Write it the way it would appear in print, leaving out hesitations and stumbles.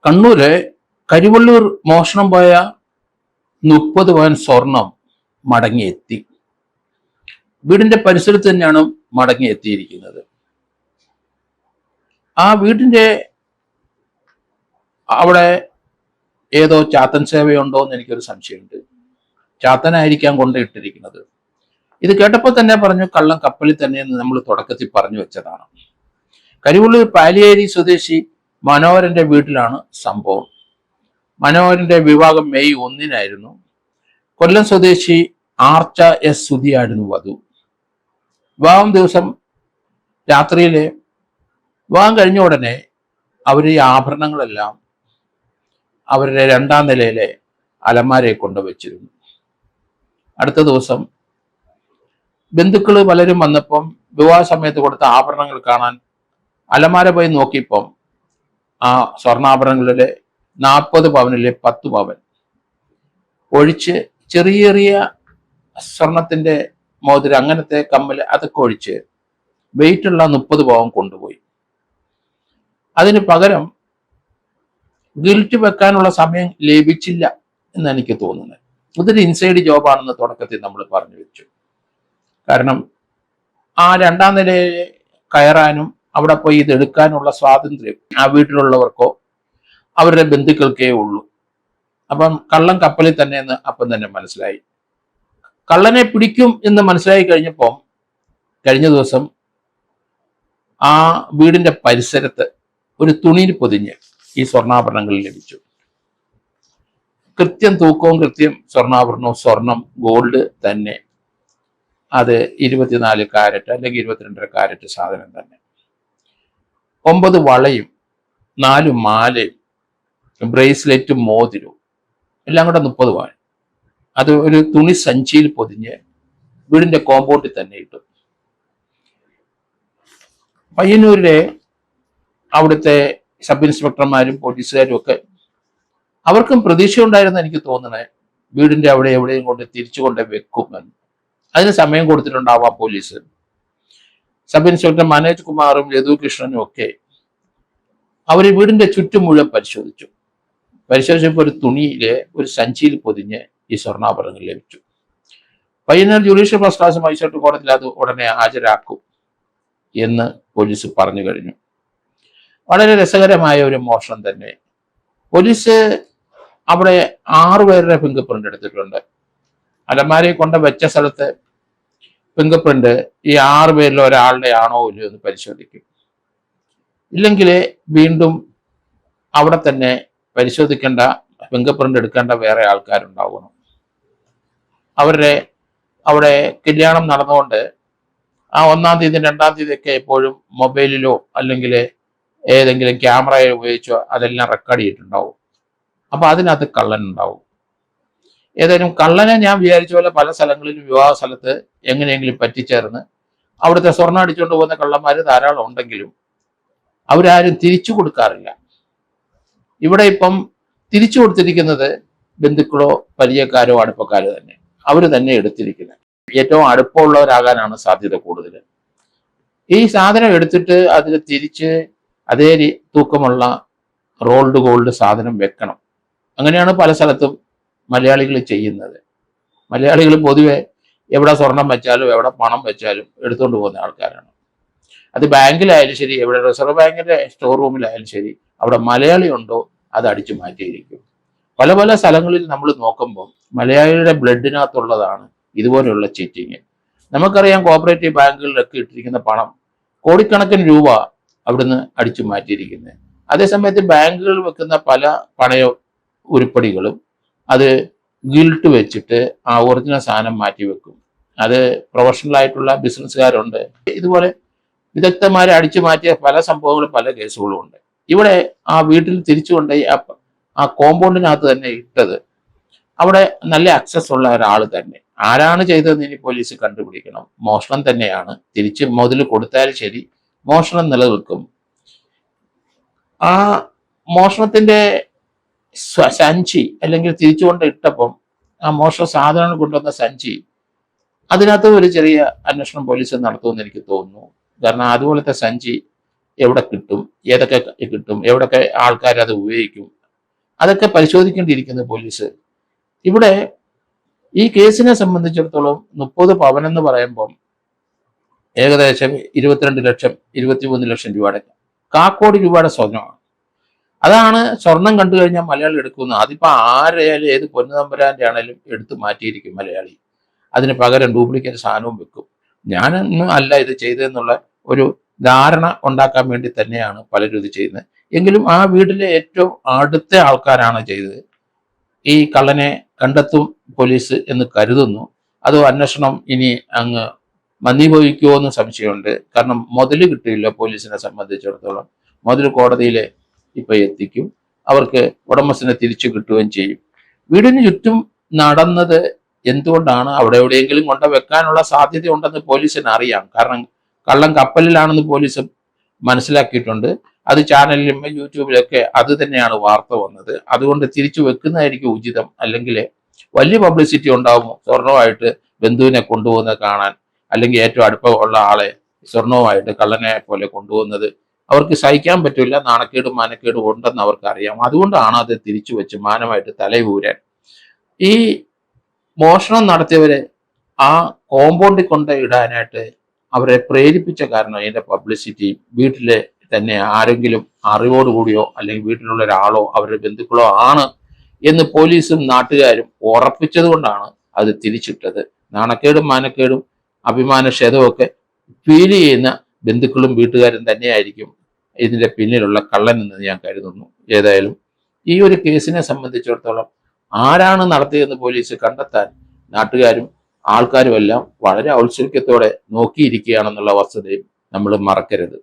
കണ്ണൂര് കരിവള്ളൂർ മോഷണം പോയ 30 പവൻ സ്വർണം മടങ്ങിയെത്തി. വീടിന്റെ പരിസരത്ത് തന്നെയാണ് മടങ്ങിയെത്തിയിരിക്കുന്നത്. ആ വീടിന്റെ അവിടെ ഏതോ ചാത്തൻ സേവയുണ്ടോ എന്ന് എനിക്കൊരു സംശയമുണ്ട്. ചാത്തനായിരിക്കാം കൊണ്ടിട്ടിരിക്കുന്നത്. ഇത് കേട്ടപ്പോൾ തന്നെ പറഞ്ഞു കള്ളം കപ്പലിൽ തന്നെ എന്ന് നമ്മൾ തുടക്കത്തിൽ പറഞ്ഞു വെച്ചതാണ്. കരിവള്ളൂർ പാലിയേരി സ്വദേശി മനോഹരന്റെ വീട്ടിലാണ് സംഭവം. മനോഹരന്റെ വിവാഹം മെയ് 1-നായിരുന്നു. കൊല്ലം സ്വദേശി ആർച്ച എസ് സുധിയായിരുന്നു വധു. വിവാഹം ദിവസം രാത്രിയിലെ വിവാഹം കഴിഞ്ഞ ഉടനെ അവർ ഈ ആഭരണങ്ങളെല്ലാം അവരുടെ 2-ാം നിലയിലെ അലമാരയെ കൊണ്ടുവച്ചിരുന്നു. അടുത്ത ദിവസം ബന്ധുക്കൾ പലരും വന്നപ്പം വിവാഹ സമയത്ത് കൊടുത്ത ആഭരണങ്ങൾ കാണാൻ അലമാര പോയി നോക്കിയപ്പം ആ സ്വർണ്ണാഭരണങ്ങളിലെ 40 പവനിലെ 10 പവൻ ഒഴിച്ച് ചെറിയ ചെറിയ സ്വർണത്തിന്റെ മോതിരം, അങ്ങനത്തെ കമ്മൽ, അതൊക്കെ ഒഴിച്ച് വെയിറ്റുള്ള 30 പവൻ കൊണ്ടുപോയി. അതിന് പകരം ഗിൽറ്റ് വെക്കാനുള്ള സമയം ലഭിച്ചില്ല എന്ന് എനിക്ക് തോന്നുന്നത്. ഇതൊരു ഇൻസൈഡ് ജോബാണെന്ന് തുടക്കത്തിൽ നമ്മൾ പറഞ്ഞു വെച്ചു. കാരണം ആ 2-ാം നിലയിൽ കയറാനും അവിടെ പോയി ഇത് എടുക്കാനുള്ള സ്വാതന്ത്ര്യം ആ വീട്ടിലുള്ളവർക്കോ അവരുടെ ബന്ധുക്കൾക്കേ ഉള്ളൂ. അപ്പം കള്ളൻ കപ്പലിൽ തന്നെ എന്ന് അപ്പം തന്നെ മനസ്സിലായി. കള്ളനെ പിടിക്കും എന്ന് മനസ്സിലായി കഴിഞ്ഞപ്പോൾ കഴിഞ്ഞ ദിവസം ആ വീടിന്റെ പരിസരത്ത് ഒരു തുണിയിൽ പൊതിഞ്ഞ് ഈ സ്വർണ്ണാഭരണങ്ങൾ ലഭിച്ചു. കൃത്യം തൂക്കവും കൃത്യം സ്വർണ്ണാഭരണവും, സ്വർണം ഗോൾഡ് തന്നെ. അത് 24 കാരറ്റ് അല്ലെങ്കിൽ 22.5 കാരറ്റ് സാധനം തന്നെ. 9 വളയും 4 മാലയും ബ്രേസ്ലെറ്റും മോതിരവും എല്ലാം കൂടെ 30 പവൻ. അത് ഒരു തുണി സഞ്ചിയിൽ പൊതിഞ്ഞ് വീടിന്റെ കോമ്പൗണ്ടിൽ തന്നെ ഇട്ടു. പയ്യന്നൂരിലെ അവിടുത്തെ സബ് ഇൻസ്പെക്ടർമാരും പോലീസുകാരും ഒക്കെ അവർക്കും പ്രതീക്ഷ ഉണ്ടായിരുന്നു എനിക്ക് തോന്നണേ വീടിന്റെ അവിടെ എവിടെയും കൊണ്ട് തിരിച്ചു കൊണ്ട് വെക്കുമെന്ന്. അതിന് സമയം കൊടുത്തിട്ടുണ്ടാവാം പോലീസ്. സബ് ഇൻസ്പെക്ടർ മനോജ് കുമാറും യദു കൃഷ്ണനും ഒക്കെ അവർ വീടിന്റെ ചുറ്റും മുഴുവൻ പരിശോധിച്ചപ്പോൾ ഒരു തുണിയിലെ ഒരു സഞ്ചിയിൽ പൊതിഞ്ഞ് ഈ സ്വർണ്ണാഭരണങ്ങൾ ലഭിച്ചു. Payyanur judicial first class magistrate കോടതിയിൽ അത് ഉടനെ ഹാജരാക്കും എന്ന് പോലീസ് പറഞ്ഞു കഴിഞ്ഞു. വളരെ രസകരമായ ഒരു മോഷണം തന്നെ. പോലീസ് അവിടെ 6 പേരുടെ ഫിംഗർ പ്രിന്റ് എടുത്തിട്ടുണ്ട്. അലമാരയെ കൊണ്ട് വെച്ച സ്ഥലത്ത് ഫിംഗർ പ്രിന്റ് ഈ 6 പേരിൽ ഒരാളുടെ ആണോ ഇല്ലയോ എന്ന് പരിശോധിക്കും. ഇല്ലെങ്കിൽ വീണ്ടും അവിടെ തന്നെ പരിശോധിക്കേണ്ട, ഫിംഗർ പ്രിന്റ് എടുക്കേണ്ട വേറെ ആൾക്കാരുണ്ടാവണം. അവരുടെ അവിടെ കല്യാണം നടന്നുകൊണ്ട് ആ 1-ാം തീയതി 2-ാം തീയതി ഒക്കെ എപ്പോഴും മൊബൈലിലോ അല്ലെങ്കിൽ ഏതെങ്കിലും ക്യാമറയോ ഉപയോഗിച്ചോ അതെല്ലാം റെക്കോർഡ് ചെയ്തിട്ടുണ്ടാവും. അപ്പൊ അതിനകത്ത് കള്ളൻ ഉണ്ടാവും. ഏതായാലും കള്ളനെ ഞാൻ വിചാരിച്ച പോലെ പല സ്ഥലങ്ങളിലും വിവാഹ സ്ഥലത്ത് എങ്ങനെയെങ്കിലും പറ്റിച്ചേർന്ന് അവിടുത്തെ സ്വർണ്ണം അടിച്ചുകൊണ്ട് പോകുന്ന കള്ളന്മാർ ധാരാളം ഉണ്ടെങ്കിലും അവരാരും തിരിച്ചു കൊടുക്കാറില്ല. ഇവിടെ ഇപ്പം തിരിച്ചു കൊടുത്തിരിക്കുന്നത് ബന്ധുക്കളോ പരിചയക്കാരോ അടുപ്പക്കാരോ തന്നെ. അവർ തന്നെ എടുത്തിരിക്കുന്നത്. ഏറ്റവും അടുപ്പമുള്ളവരാകാനാണ് സാധ്യത കൂടുതൽ. ഈ സാധനം എടുത്തിട്ട് അതിന് തിരിച്ച് അതേ തൂക്കമുള്ള റോൾഡ് ഗോൾഡ് സാധനം വെക്കണം. അങ്ങനെയാണ് പല സ്ഥലത്തും മലയാളികൾ ചെയ്യുന്നത്. മലയാളികൾ പൊതുവെ എവിടെ സ്വർണം വെച്ചാലും എവിടെ പണം വെച്ചാലും എടുത്തുകൊണ്ട് പോകുന്ന ആൾക്കാരാണ്. അത് ബാങ്കിലായാലും ശരി, എവിടെ റിസർവ് ബാങ്കിന്റെ സ്റ്റോർ റൂമിലായാലും ശരി, അവിടെ മലയാളി ഉണ്ടോ അത് അടിച്ചു മാറ്റിയിരിക്കും. പല പല സ്ഥലങ്ങളിൽ നമ്മൾ നോക്കുമ്പോൾ മലയാളിയുടെ ബ്ലഡിനകത്തുള്ളതാണ് ഇതുപോലെയുള്ള ചീറ്റിങ്. നമുക്കറിയാം കോഓപ്പറേറ്റീവ് ബാങ്കുകളിലൊക്കെ ഇട്ടിരിക്കുന്ന പണം കോടിക്കണക്കിന് രൂപ അവിടുന്ന് അടിച്ചു മാറ്റിയിരിക്കുന്നത്. അതേസമയത്ത് ബാങ്കുകൾ വെക്കുന്ന പല പണയ ഉരുപ്പടികളും അത് ഗിൽട്ട് വെച്ചിട്ട് ആ ഒറിജിനൽ സാധനം മാറ്റി വെക്കും. അത് പ്രൊഫഷണൽ ആയിട്ടുള്ള ബിസിനസ്സുകാരുണ്ട്. ഇതുപോലെ വിദഗ്ധന്മാരെ അടിച്ചു മാറ്റിയ പല സംഭവങ്ങളും പല കേസുകളും ഉണ്ട്. ഇവിടെ ആ വീട്ടിൽ തിരിച്ചു കൊണ്ടുപോയി ആ കോമ്പൗണ്ടിനകത്ത് തന്നെ ഇട്ടത് അവിടെ നല്ല ആക്സസ് ഉള്ള ഒരാൾ തന്നെ. ആരാണ് ചെയ്തതെന്ന് ഇനി പോലീസ് കണ്ടുപിടിക്കണം. മോഷണം തന്നെയാണ്. തിരിച്ച് മുതൽ കൊടുത്താലും ശരി മോഷണം നിലനിൽക്കും. ആ മോഷണത്തിന്റെ സഞ്ചി അല്ലെങ്കിൽ തിരിച്ചുകൊണ്ട് ഇട്ടപ്പം ആ മോഷണ സാധനങ്ങൾ കൊണ്ടുവന്ന സഞ്ചി, അതിനകത്ത് ഒരു ചെറിയ അന്വേഷണം പോലീസ് നടത്തുമെന്ന് എനിക്ക് തോന്നുന്നു. കാരണം അതുപോലത്തെ സഞ്ചി എവിടെ കിട്ടും, ഏതൊക്കെ കിട്ടും, എവിടൊക്കെ ആൾക്കാർ അത് ഉപയോഗിക്കും, അതൊക്കെ പരിശോധിക്കേണ്ടിയിരിക്കുന്നു പോലീസ്. ഇവിടെ ഈ കേസിനെ സംബന്ധിച്ചിടത്തോളം 30 പവൻ എന്ന് പറയുമ്പം ഏകദേശം 22 ലക്ഷം 23 ലക്ഷം രൂപയുടെ കാക്കോടി രൂപയുടെ സ്വർണ്ണമാണ്. അതാണ് സ്വർണം കണ്ടു കഴിഞ്ഞാൽ മലയാളി എടുക്കുന്നത്. അതിപ്പോ ആരെയാലും ഏത് പൊന്നുതമ്പുരാന്റെ ആണെങ്കിലും എടുത്തു മാറ്റിയിരിക്കും മലയാളി. അതിന് പകരം ഡ്യൂപ്ലിക്കേറ്റ് സാധനവും വെക്കും. ഞാനൊന്നും അല്ല ഇത് ചെയ്തതെന്നുള്ള ഒരു ധാരണ ഉണ്ടാക്കാൻ വേണ്ടി തന്നെയാണ് പലരും ഇത് ചെയ്യുന്നത്. എങ്കിലും ആ വീട്ടിലെ ഏറ്റവും അടുത്ത ആൾക്കാരാണ് ചെയ്തത്. ഈ കള്ളനെ കണ്ടെത്തും പോലീസ് എന്ന് കരുതുന്നു. അതോ അന്വേഷണം ഇനി അങ്ങ് മന്ദീഭവിക്കുമോ എന്ന് സംശയമുണ്ട്. കാരണം മുതല് കിട്ടിയില്ല പോലീസിനെ സംബന്ധിച്ചിടത്തോളം. മുതൽ കോടതിയിൽ ഇപ്പൊ എത്തിക്കും, അവർക്ക് ഉടമസ്ഥനെ തിരിച്ചു കിട്ടുകയും ചെയ്യും. വീടിന് ചുറ്റും നടന്നത് എന്തുകൊണ്ടാണ്, അവിടെ എവിടെയെങ്കിലും കൊണ്ട് വെക്കാനുള്ള സാധ്യത ഉണ്ടെന്ന് പോലീസിന് അറിയാം. കാരണം കള്ളൻ കപ്പലിലാണെന്ന് പോലീസ് മനസ്സിലാക്കിയിട്ടുണ്ട്. അത് ചാനലിലും യൂട്യൂബിലൊക്കെ അത് തന്നെയാണ് വാർത്ത വന്നത്. അതുകൊണ്ട് തിരിച്ചു വെക്കുന്നതായിരിക്കും ഉചിതം. അല്ലെങ്കിൽ വലിയ പബ്ലിസിറ്റി ഉണ്ടാവും സ്വർണമായിട്ട് ബന്ധുവിനെ കൊണ്ടുപോകുന്നത് കാണാൻ, അല്ലെങ്കിൽ ഏറ്റവും അടുപ്പമുള്ള ആളെ സ്വർണവുമായിട്ട് കള്ളനെ പോലെ കൊണ്ടുപോകുന്നത് അവർക്ക് സഹിക്കാൻ പറ്റില്ല. നാണക്കേടും മാനക്കേടും ഉണ്ടെന്ന് അവർക്ക് അറിയാം. അതുകൊണ്ടാണ് അത് തിരിച്ചു വെച്ച് മാനമായിട്ട് തലയൂരാൻ. ഈ മോഷണം നടത്തിയവരെ ആ കോമ്പൗണ്ടിൽ കൊണ്ട് ഇടാനായിട്ട് അവരെ പ്രേരിപ്പിച്ച കാരണം ഇതിന്റെ പബ്ലിസിറ്റി, വീട്ടിലെ തന്നെ ആരെങ്കിലും അറിവോടുകൂടിയോ അല്ലെങ്കിൽ വീട്ടിലുള്ള ഒരാളോ അവരുടെ ബന്ധുക്കളോ ആണ് എന്ന് പോലീസും നാട്ടുകാരും ഉറപ്പിച്ചത് കൊണ്ടാണ് അത് തിരിച്ചിട്ടത്. നാണക്കേടും മാനക്കേടും അഭിമാനക്ഷതവും ഒക്കെ ഫീൽ ചെയ്യുന്ന ബന്ധുക്കളും വീട്ടുകാരും തന്നെയായിരിക്കും ഇതിന്റെ പിന്നിലുള്ള കള്ളൻ എന്ന് ഞാൻ കരുതുന്നു. ഏതായാലും ഈ ഒരു കേസിനെ സംബന്ധിച്ചിടത്തോളം ആരാണ് നടത്തിയതെന്ന് പോലീസ് കണ്ടെത്താൻ നാട്ടുകാരും ആൾക്കാരും എല്ലാം വളരെ ഔത്സുക്യത്തോടെ നോക്കിയിരിക്കുകയാണെന്നുള്ള വസ്തുതയും നമ്മൾ മറക്കരുത്.